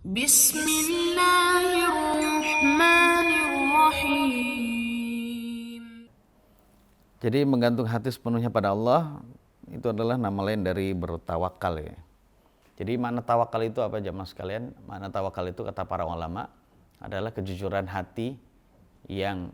Bismillahirrahmanirrahim. Jadi menggantung hati sepenuhnya pada Allah itu adalah nama lain dari bertawakal ya. Jadi makna tawakal itu apa jemaah sekalian? Makna tawakal itu kata para ulama adalah kejujuran hati yang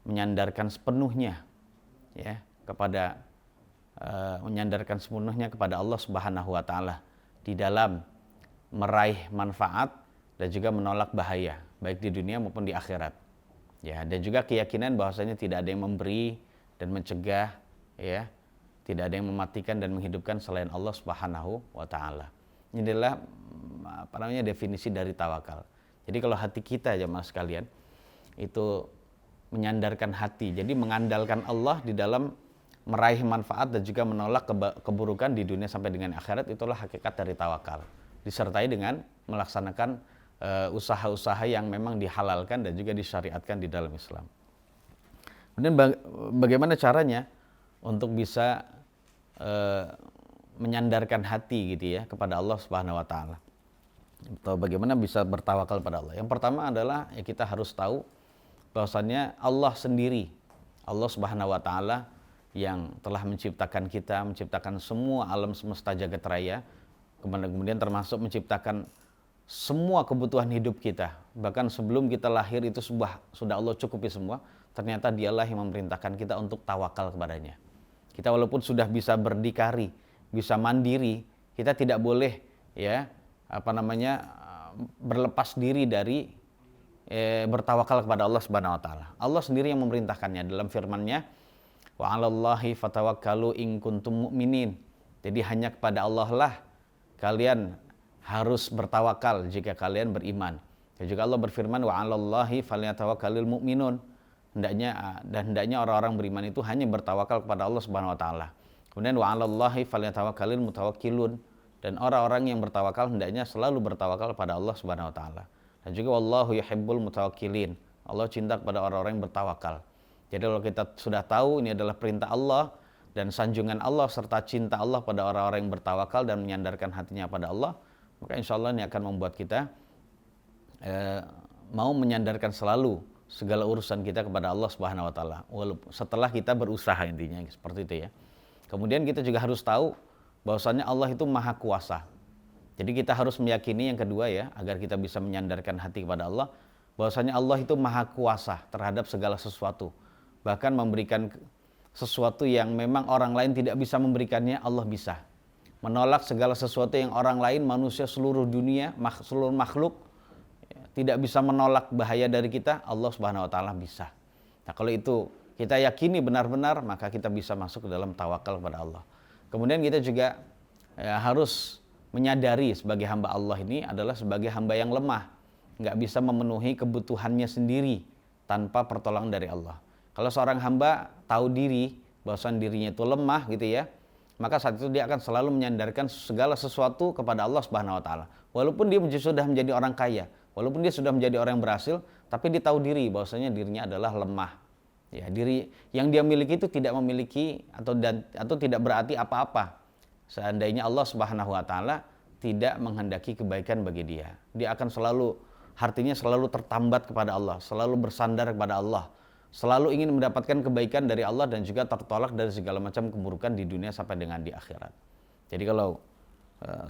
menyandarkan sepenuhnya ya kepada menyandarkan sepenuhnya kepada Allah Subhanahu wa taala di dalam meraih manfaat dan juga menolak bahaya baik di dunia maupun di akhirat. Ya, dan juga keyakinan bahwasanya tidak ada yang memberi dan mencegah ya, tidak ada yang mematikan dan menghidupkan selain Allah Subhanahu wa taala. Ini adalah definisi dari tawakal. Jadi kalau hati kita jemaah sekalian itu menyandarkan hati, jadi mengandalkan Allah di dalam meraih manfaat dan juga menolak keburukan di dunia sampai dengan akhirat, itulah hakikat dari tawakal. Disertai dengan melaksanakan usaha-usaha yang memang dihalalkan dan juga disyariatkan di dalam Islam. Kemudian bagaimana caranya untuk bisa menyandarkan hati gitu ya kepada Allah Subhanahu wa taala. Atau bagaimana bisa bertawakal pada Allah. Yang pertama adalah ya kita harus tahu bahwasannya Allah sendiri, Allah Subhanahu wa taala yang telah menciptakan kita, menciptakan semua alam semesta jagat raya, kemudian termasuk menciptakan semua kebutuhan hidup kita. Bahkan sebelum kita lahir itu sudah Allah cukupi semua, ternyata dialah yang memerintahkan kita untuk tawakal kepadanya. Kita walaupun sudah bisa berdikari, bisa mandiri, kita tidak boleh ya berlepas diri dari bertawakal kepada Allah Subhanahu wa taala. Allah sendiri yang memerintahkannya dalam firman-Nya, wa 'alallahi fatawakkalu in kuntum mu'minin. Jadi hanya kepada Allah lah kalian harus bertawakal jika kalian beriman. Dan juga Allah berfirman, wa 'alallahi falyatawakkalul mu'minun. Hendaknya orang-orang beriman itu hanya bertawakal kepada Allah Subhanahu wa taala. Kemudian wa 'alallahi falyatawakkalul mutawakkilun. Dan orang-orang yang bertawakal hendaknya selalu bertawakal kepada Allah Subhanahu wa taala. Dan juga wallahu yuhibbul mutawakkilin. Allah cinta kepada orang-orang yang bertawakal. Jadi kalau kita sudah tahu ini adalah perintah Allah dan sanjungan Allah serta cinta Allah pada orang-orang yang bertawakal dan menyandarkan hatinya pada Allah, maka insya Allah ini akan membuat kita mau menyandarkan selalu segala urusan kita kepada Allah Subhanahu wa taala. Setelah kita berusaha intinya seperti itu ya. Kemudian kita juga harus tahu bahwasannya Allah itu maha kuasa. Jadi kita harus meyakini yang kedua ya, agar kita bisa menyandarkan hati kepada Allah, bahwasanya Allah itu maha kuasa terhadap segala sesuatu. Bahkan memberikan sesuatu yang memang orang lain tidak bisa memberikannya, Allah bisa. Menolak segala sesuatu yang orang lain, manusia seluruh dunia, seluruh makhluk tidak bisa menolak bahaya dari kita, Allah Subhanahu wa taala bisa. Nah, kalau itu kita yakini benar-benar, maka kita bisa masuk ke dalam tawakal kepada Allah. Kemudian kita juga harus menyadari sebagai hamba Allah ini adalah sebagai hamba yang lemah, nggak bisa memenuhi kebutuhannya sendiri tanpa pertolongan dari Allah. Kalau seorang hamba tahu diri bahwasan dirinya itu lemah gitu ya, maka saat itu dia akan selalu menyandarkan segala sesuatu kepada Allah Subhanahu wa taala. Walaupun dia sudah menjadi orang kaya, walaupun dia sudah menjadi orang yang berhasil, tapi dia tahu diri bahwasanya dirinya adalah lemah. Ya, diri yang dia miliki itu tidak memiliki atau tidak berarti apa-apa. Seandainya Allah Subhanahu wa taala tidak menghendaki kebaikan bagi dia, dia akan hatinya selalu tertambat kepada Allah, selalu bersandar kepada Allah, selalu ingin mendapatkan kebaikan dari Allah dan juga tertolak dari segala macam keburukan di dunia sampai dengan di akhirat. Jadi kalau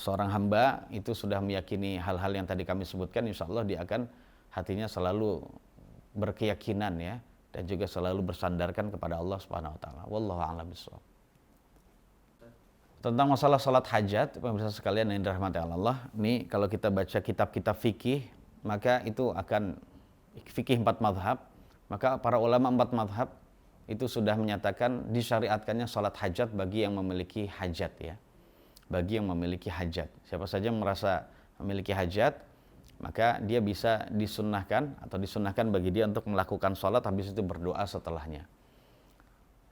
seorang hamba itu sudah meyakini hal-hal yang tadi kami sebutkan, insya Allah dia akan hatinya selalu berkeyakinan ya, dan juga selalu bersandarkan kepada Allah Subhanahu wa taala. Wallahu a'lam bishawab. Tentang masalah salat hajat, pemirsa sekalian yang dirahmati Allah, ini kalau kita baca kitab-kitab fikih, maka itu akan fikih 4 mazhab, maka para ulama 4 mazhab itu sudah menyatakan disyariatkannya salat hajat bagi yang memiliki hajat ya. Bagi yang memiliki hajat. Siapa saja yang merasa memiliki hajat, maka dia bisa disunnahkan bagi dia untuk melakukan salat, habis itu berdoa setelahnya.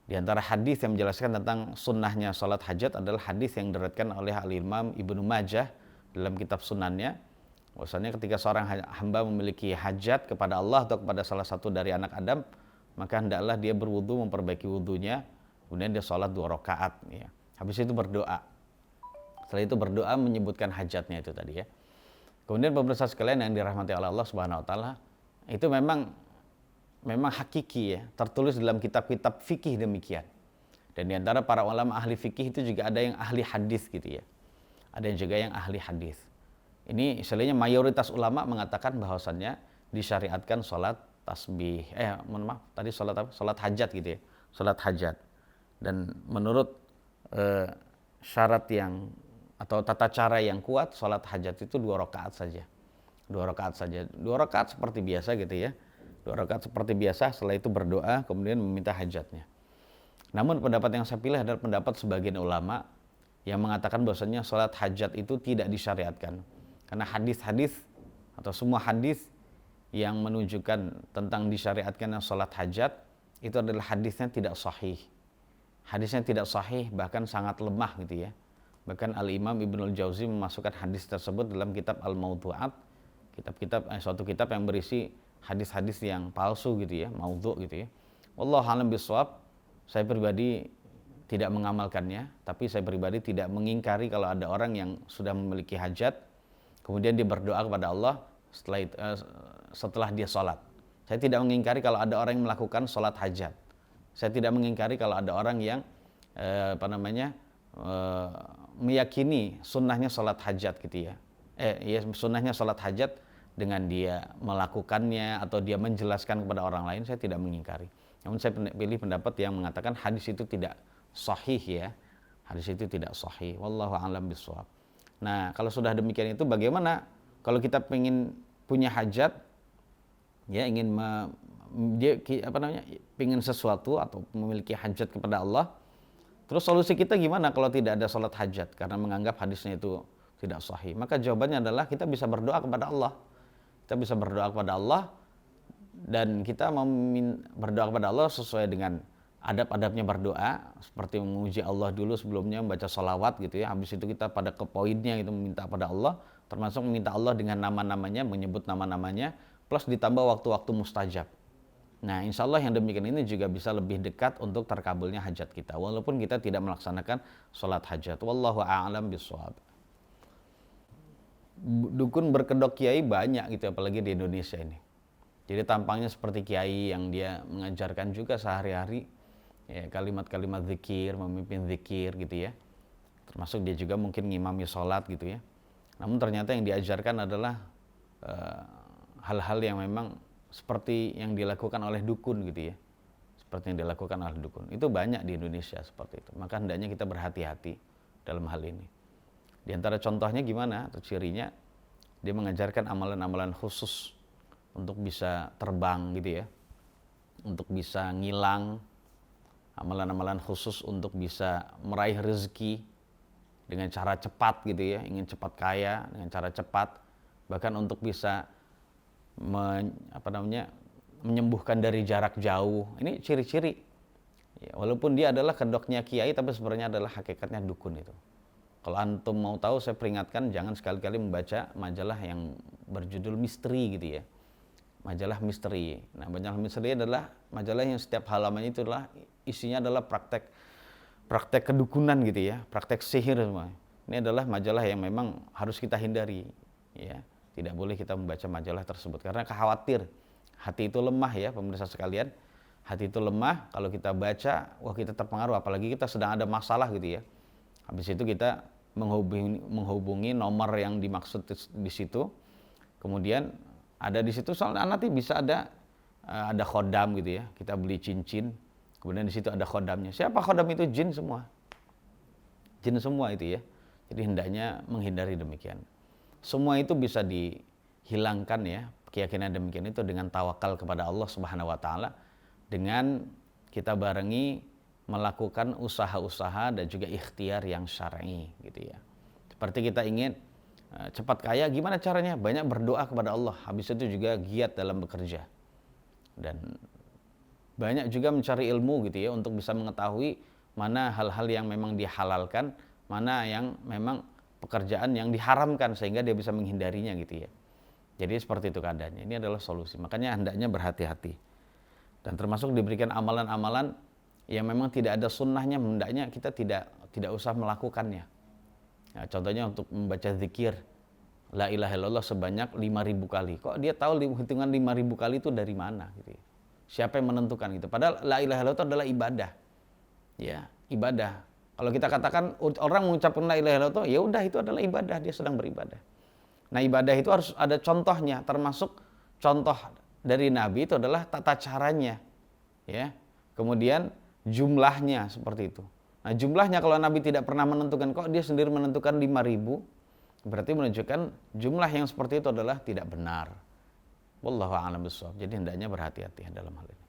Di antara hadis yang menjelaskan tentang sunnahnya salat hajat adalah hadis yang diriwayatkan oleh Al-Imam Ibnu Majah dalam kitab sunannya. Bahwasanya ketika seorang hamba memiliki hajat kepada Allah atau kepada salah satu dari anak Adam, maka hendaklah dia berwudu, memperbaiki wudunya, kemudian dia salat 2 rakaat ya. Habis itu berdoa. Setelah itu berdoa menyebutkan hajatnya itu tadi ya. Kemudian pemirsa sekalian yang dirahmati oleh Allah Subhanahu wa taala, itu memang hakiki ya, tertulis dalam kitab-kitab fikih demikian. Dan di antara para ulama ahli fikih itu juga ada yang ahli hadis gitu ya. Ada yang juga yang ahli hadis. Ini istilahnya mayoritas ulama mengatakan bahwasannya disyariatkan sholat tasbih. Mohon maaf, tadi sholat apa? Sholat hajat gitu ya. Sholat hajat. Dan menurut syarat yang atau tata cara yang kuat, sholat hajat itu 2 rakaat saja. 2 rakaat saja. 2 rakaat seperti biasa gitu ya. 2 rakaat seperti biasa, setelah itu berdoa, kemudian meminta hajatnya. Namun pendapat yang saya pilih adalah pendapat sebagian ulama yang mengatakan bahwasanya sholat hajat itu tidak disyariatkan. Karena hadis-hadis atau semua hadis yang menunjukkan tentang disyariatkan sholat hajat itu adalah hadisnya tidak sahih. Hadisnya tidak sahih, bahkan sangat lemah gitu ya. Bahkan Al-Imam Ibnul Jauzi memasukkan hadis tersebut dalam kitab Al-Mawdu'at, suatu kitab yang berisi hadis-hadis yang palsu gitu ya, maudhu gitu ya. Wallahu a'lam bishawab. Saya pribadi tidak mengamalkannya, tapi saya pribadi tidak mengingkari kalau ada orang yang sudah memiliki hajat, kemudian dia berdoa kepada Allah setelah dia sholat. Saya tidak mengingkari kalau ada orang yang melakukan sholat hajat. Saya tidak mengingkari kalau ada orang yang meyakini sunnahnya sholat hajat gitu ya. Sunnahnya sholat hajat dengan dia melakukannya atau dia menjelaskan kepada orang lain, saya tidak mengingkari. Namun saya pilih pendapat yang mengatakan hadis itu tidak sahih ya. Hadis itu tidak sahih. Wallahu a'lam bishawab. Nah, kalau sudah demikian itu bagaimana kalau kita ingin punya hajat ya, ingin sesuatu atau memiliki hajat kepada Allah. Terus solusi kita gimana kalau tidak ada sholat hajat karena menganggap hadisnya itu tidak sahih? Maka jawabannya adalah kita bisa berdoa kepada Allah. Kita bisa berdoa kepada Allah dan kita berdoa kepada Allah sesuai dengan adab-adabnya berdoa, seperti memuji Allah dulu sebelumnya, membaca sholawat gitu ya. Habis itu kita pada ke poinnya gitu meminta pada Allah, termasuk meminta Allah dengan nama-namanya, menyebut nama-namanya, plus ditambah waktu-waktu mustajab. Nah, insya Allah yang demikian ini juga bisa lebih dekat untuk terkabulnya hajat kita, walaupun kita tidak melaksanakan sholat hajat. Wallahu a'lam bishawab. Dukun berkedok kiai banyak gitu, apalagi di Indonesia ini. Jadi tampangnya seperti kiai yang dia mengajarkan juga sehari-hari ya, kalimat-kalimat zikir, memimpin zikir gitu ya. Termasuk dia juga mungkin ngimami sholat gitu ya. Namun ternyata yang diajarkan adalah hal-hal yang memang seperti yang dilakukan oleh dukun gitu ya. Seperti yang dilakukan oleh dukun. Itu banyak di Indonesia seperti itu. Maka hendaknya kita berhati-hati dalam hal ini. Di antara contohnya gimana atau cirinya, dia mengajarkan amalan-amalan khusus untuk bisa terbang gitu ya. Untuk bisa ngilang, amalan-amalan khusus untuk bisa meraih rezeki dengan cara cepat gitu ya, ingin cepat kaya dengan cara cepat, bahkan untuk bisa menyembuhkan dari jarak jauh. Ini ciri-ciri ya, walaupun dia adalah kedoknya kiai, tapi sebenarnya adalah hakikatnya dukun itu. Kalau antum mau tahu, saya peringatkan jangan sekali-kali membaca majalah yang berjudul misteri gitu ya, majalah misteri. Nah, majalah misteri adalah majalah yang setiap halamannya itu adalah isinya adalah praktek kedukunan gitu ya, praktek sihir semua. Ini adalah majalah yang memang harus kita hindari ya. Tidak boleh kita membaca majalah tersebut karena khawatir hati itu lemah ya, pemirsa sekalian. Hati itu lemah, kalau kita baca, wah kita terpengaruh, apalagi kita sedang ada masalah gitu ya. Habis itu kita menghubungi nomor yang dimaksud di situ. Kemudian ada di situ soalnya nanti bisa ada khodam gitu ya. Kita beli cincin, kemudian di situ ada khodamnya. Siapa khodam itu? Jin semua. Jin semua itu ya. Jadi hendaknya menghindari demikian. Semua itu bisa dihilangkan ya, keyakinan demikian itu dengan tawakal kepada Allah Subhanahu wa taala, dengan kita barengi melakukan usaha-usaha dan juga ikhtiar yang syar'i gitu ya. Seperti kita ingin cepat kaya, gimana caranya? Banyak berdoa kepada Allah, habis itu juga giat dalam bekerja. Dan banyak juga mencari ilmu gitu ya untuk bisa mengetahui mana hal-hal yang memang dihalalkan, mana yang memang pekerjaan yang diharamkan sehingga dia bisa menghindarinya gitu ya. Jadi seperti itu keadaannya. Ini adalah solusi. Makanya hendaknya berhati-hati. Dan termasuk diberikan amalan-amalan yang memang tidak ada sunnahnya, hendaknya kita tidak usah melakukannya. Nah, contohnya untuk membaca zikir la ilaha illallah sebanyak 5.000 kali. Kok dia tahu hitungan 5.000 kali itu dari mana gitu ya. Siapa yang menentukan gitu? Padahal la ilaha illallah itu adalah ibadah. Ya, ibadah. Kalau kita katakan orang mengucapkan la ilaha illallah, ya udah itu adalah ibadah, dia sedang beribadah. Nah, ibadah itu harus ada contohnya, termasuk contoh dari Nabi itu adalah tata caranya. Ya. Kemudian jumlahnya seperti itu. Nah, jumlahnya kalau Nabi tidak pernah menentukan, kok dia sendiri menentukan 5.000, berarti menunjukkan jumlah yang seperti itu adalah tidak benar. Wallahu a'lam bishawab. Jadi hendaknya berhati-hati dalam hal ini.